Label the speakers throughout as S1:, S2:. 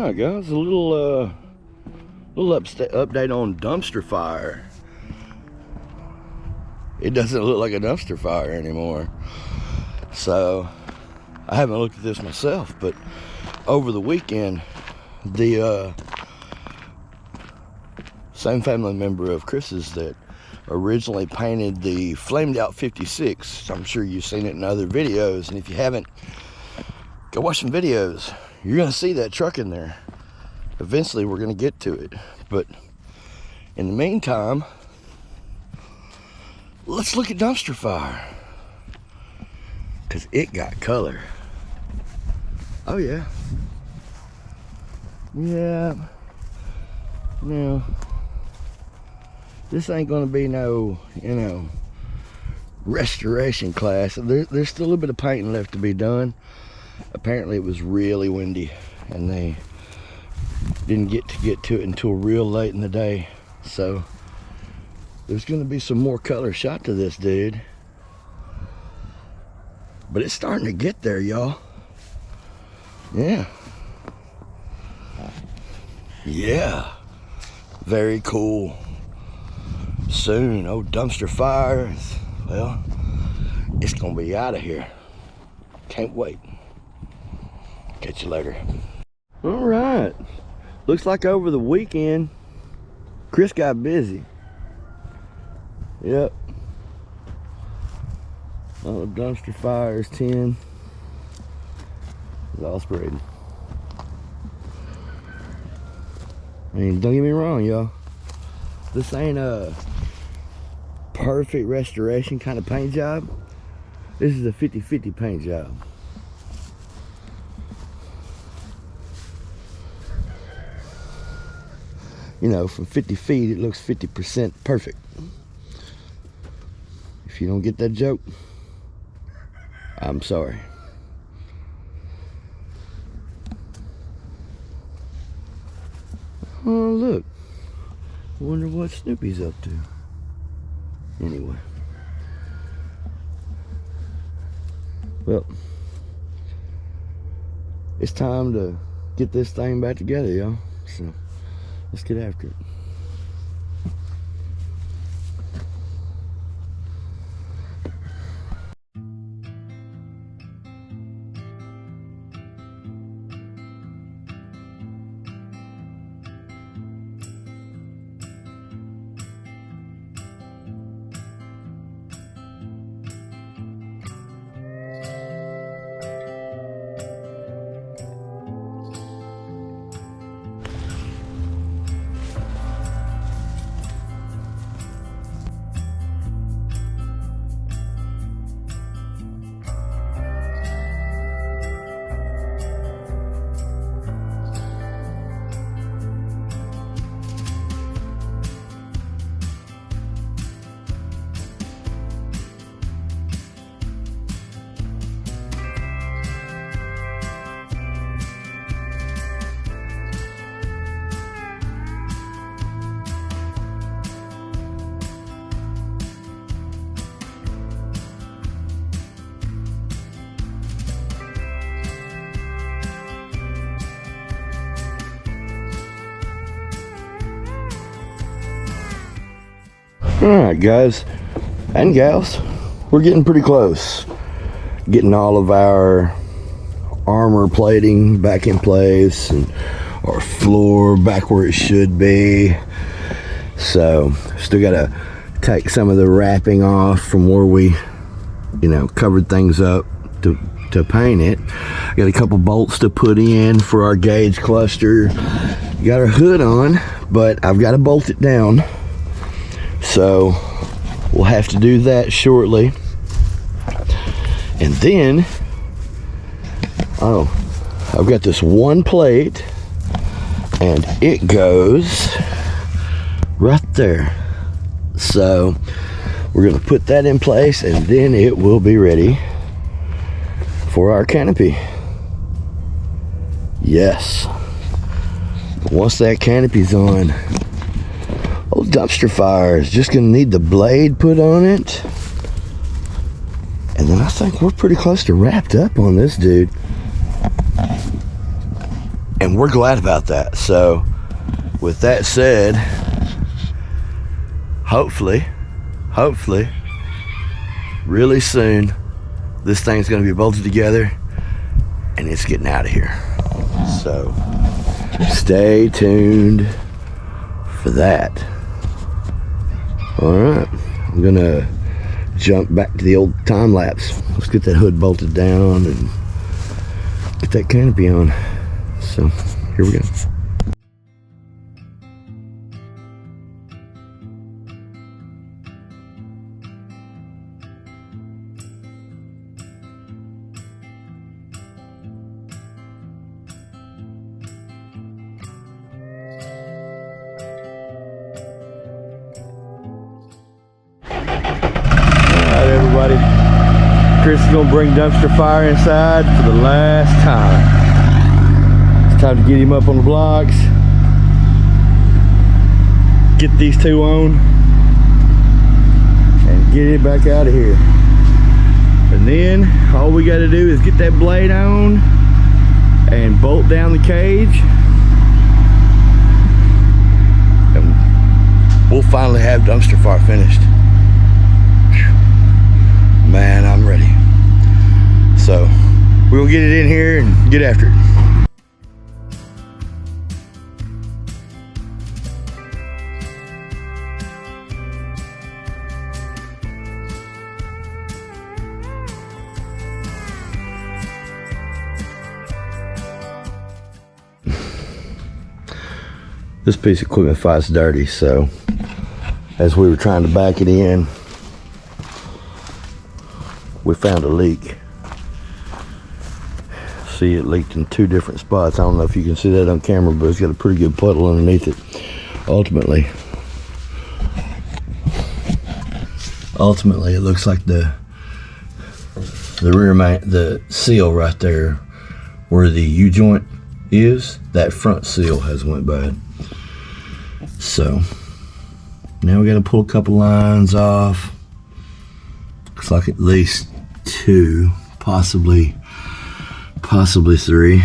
S1: Alright guys, a little update on dumpster fire. It doesn't look like a dumpster fire anymore. So I haven't looked at this myself, but over the weekend the same family member of Chris's that originally painted the flamed out 56, I'm sure you've seen it in other videos, and if you haven't, go watch some videos. You're gonna see that truck in there. Eventually we're gonna get to it, but in the meantime, let's look at dumpster fire, because it got color. Oh yeah. Yeah. Now, this ain't gonna be no, you know, restoration class. There's still a little bit of painting left to be done. Apparently it was really windy and they didn't get to it until real late in the day. So there's gonna be some more color shot to this dude. But it's starting to get there, y'all. Yeah. Yeah. Very cool. Soon, oh, dumpster fires. Well, it's gonna be out of here. Can't wait. Catch you later. All right. Looks like over the weekend, Chris got busy. Yep. Oh, dumpster fires 10. It's all sprayed. I mean, don't get me wrong, y'all. This ain't a perfect restoration kind of paint job. This is a 50-50 paint job. You know, from 50 feet, it looks 50% perfect. If you don't get that joke, I'm sorry. Oh, look. I wonder what Snoopy's up to. Anyway. Well, it's time to get this thing back together, y'all. So, let's get after it. Alright guys and gals, we're getting pretty close. Getting all of our armor plating back in place and our floor back where it should be. So still gotta take some of the wrapping off from where we, you know, covered things up to paint it. Got a couple bolts to put in for our gauge cluster. Got our hood on, but I've got to bolt it down. So we'll have to do that shortly. And then, oh, I've got this one plate and it goes right there. So we're gonna put that in place and then it will be ready for our canopy. Yes. Once that canopy's on, old dumpster fire is just gonna need the blade put on it, and then I think we're pretty close to wrapped up on this dude. And we're glad about that. So with that said, hopefully really soon this thing's going to be bolted together and it's getting out of here. So stay tuned for that. All right, I'm gonna jump back to the old time lapse. Let's get that hood bolted down and get that canopy on. So here we go. Alright everybody, Chris is going to bring dumpster fire inside for the last time. It's time to get him up on the blocks, get these two on, and get it back out of here. And then all we got to do is get that blade on and bolt down the cage, and we'll finally have dumpster fire finished. Man, I'm ready. So we'll get it in here and get after it. This piece of equipment fights dirty, so as we were trying to back it in, we found a leak. See, it leaked in two different spots. I don't know if you can see that on camera, but it's got a pretty good puddle underneath it. Ultimately, it looks like the seal right there where the U-joint is, that front seal has went bad. So now we got to pull a couple lines off. Looks like at least two, possibly three,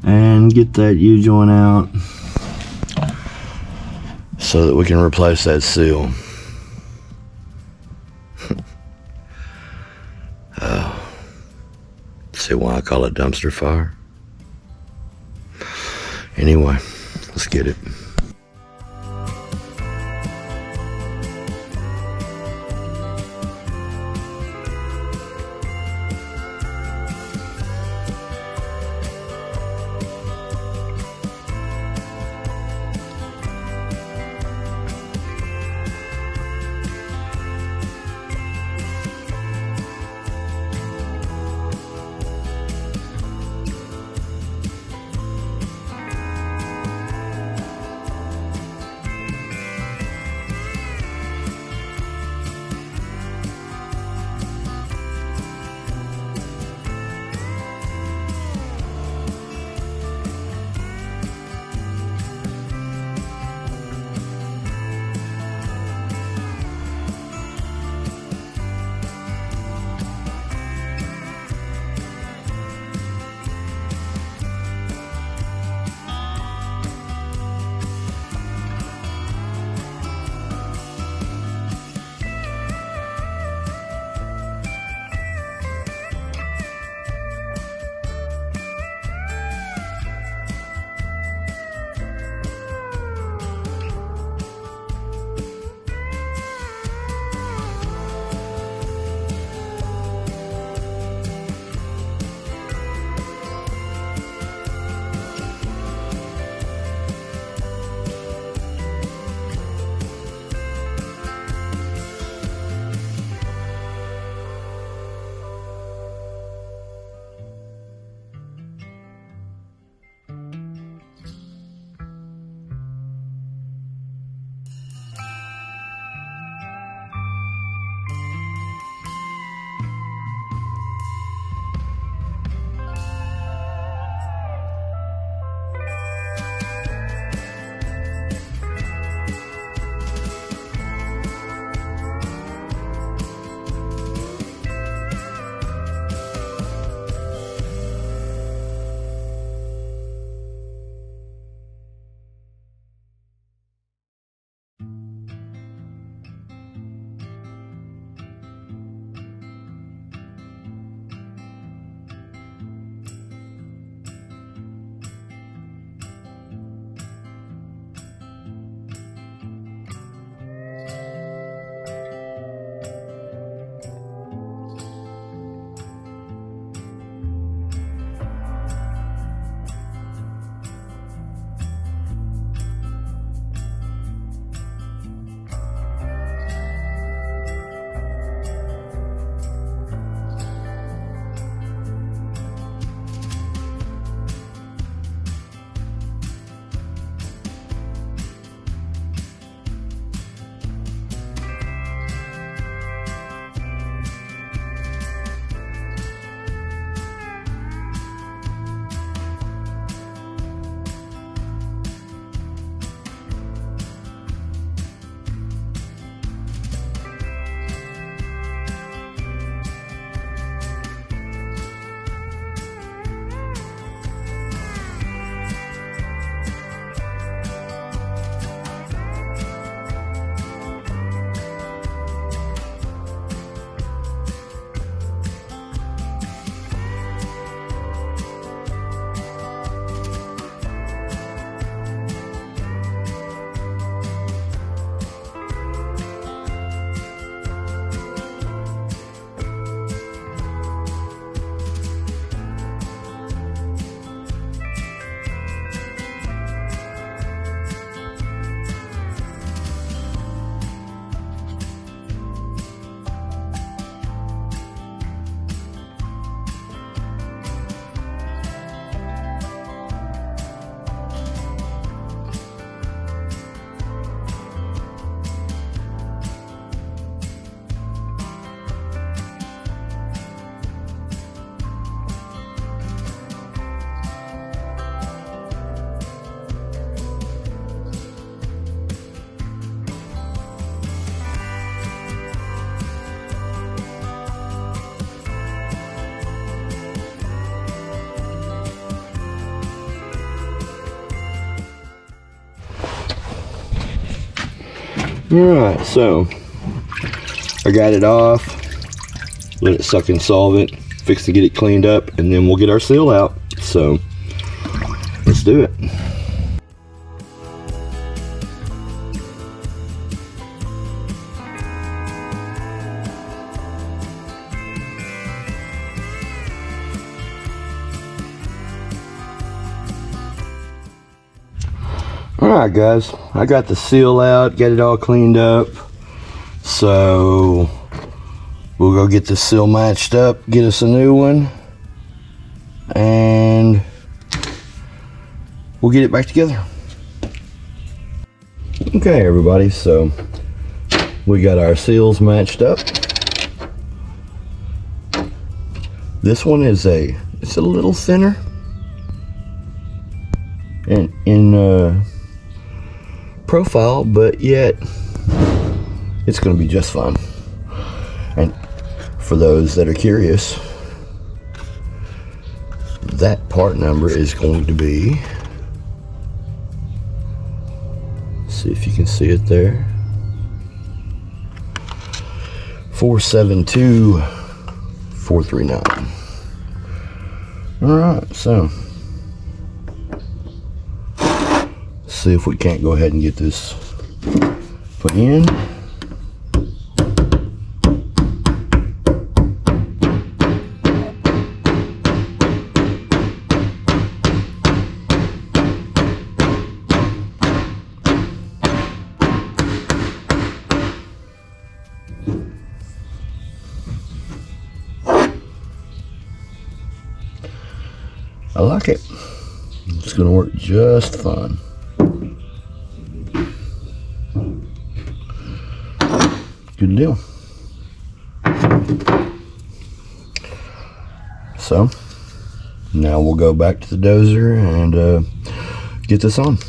S1: and get that U-joint out so that we can replace that seal. See why I call it dumpster fire? Anyway, let's get it. Alright, so I got it off, let it suck in solvent, fix to get it cleaned up, and then we'll get our seal out. So let's do it. Alright guys, I got the seal out, got it all cleaned up. So we'll go get the seal matched up, get us a new one, and we'll get it back together. Okay everybody, so we got our seals matched up. This one is it's a little thinner in profile, but yet it's going to be just fine. And for those that are curious, that part number is going to be, see if you can see it there, 472439. All right, so see if we can't go ahead and get this put in. I like it. It's gonna work just fine. Good deal. So now we'll go back to the dozer and get this on.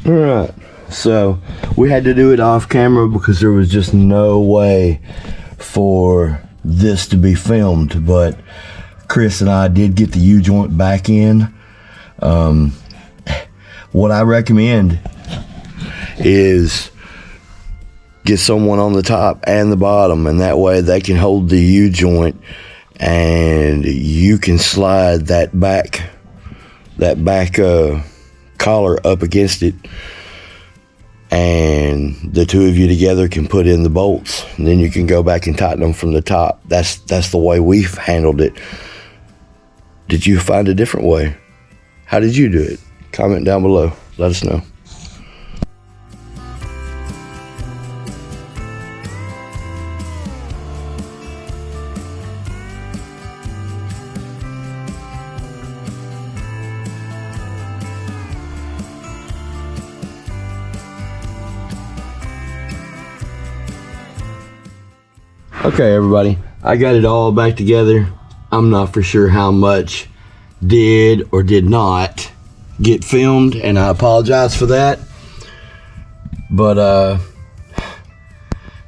S1: Alright, so we had to do it off camera because there was just no way for this to be filmed, but Chris and I did get the U-joint back in. What I recommend is get someone on the top and the bottom, and that way they can hold the U-joint and you can slide that back collar up against it, and the two of you together can put in the bolts, and then you can go back and tighten them from the top. That's the way we've handled it. Did you find a different way? How did you do it? Comment down below, let us know. Okay, everybody, I got it all back together. I'm not for sure how much did or did not get filmed, and I apologize for that. But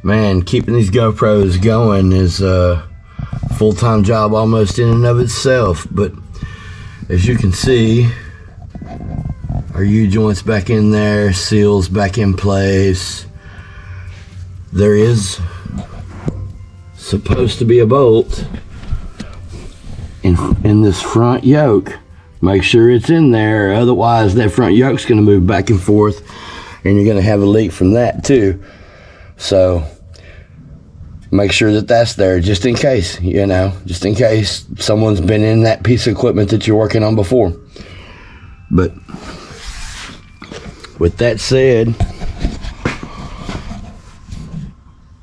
S1: man, keeping these GoPros going is a full-time job almost in and of itself. But as you can see, our U-joint's back in there, seals back in place. There is supposed to be a bolt in this front yoke. Make sure it's in there, otherwise that front yoke's going to move back and forth and you're going to have a leak from that too. So make sure that that's there, just in case, you know, just in case someone's been in that piece of equipment that you're working on before. But with that said,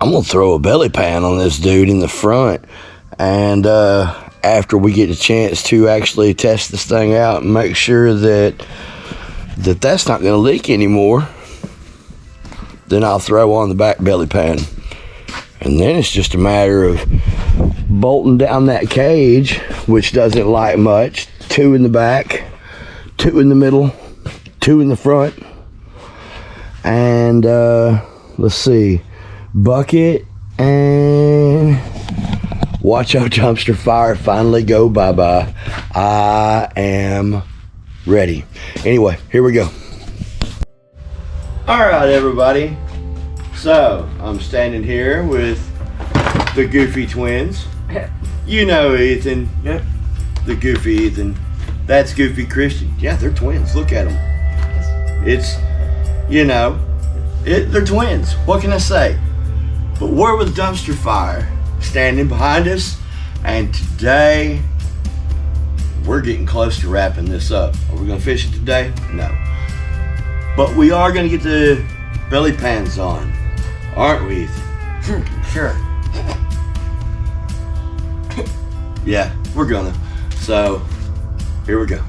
S1: I'm gonna throw a belly pan on this dude in the front, and after we get a chance to actually test this thing out and make sure that that's not gonna leak anymore, then I'll throw on the back belly pan. And then it's just a matter of bolting down that cage, which doesn't like much. 2 in the back, 2 in the middle, 2 in the front, and let's see, bucket, and watch our dumpster fire finally go bye-bye. I am ready. Anyway, here we go. All right, everybody. So I'm standing here with the Goofy twins. You know Ethan. Yep. The Goofy Ethan. That's Goofy Christian. Yeah, they're twins. Look at them. It's, you know, they're twins. What can I say? But we're with Dumpster Fire standing behind us, and today we're getting close to wrapping this up. Are we gonna fish it today? No. But we are gonna get the belly pans on, aren't we, Ethan?
S2: Sure.
S1: Yeah, we're gonna. So here we go.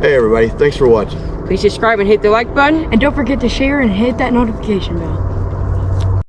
S1: Hey everybody, thanks for watching.
S2: Please subscribe and hit the like button.
S3: And don't forget to share and hit that notification bell.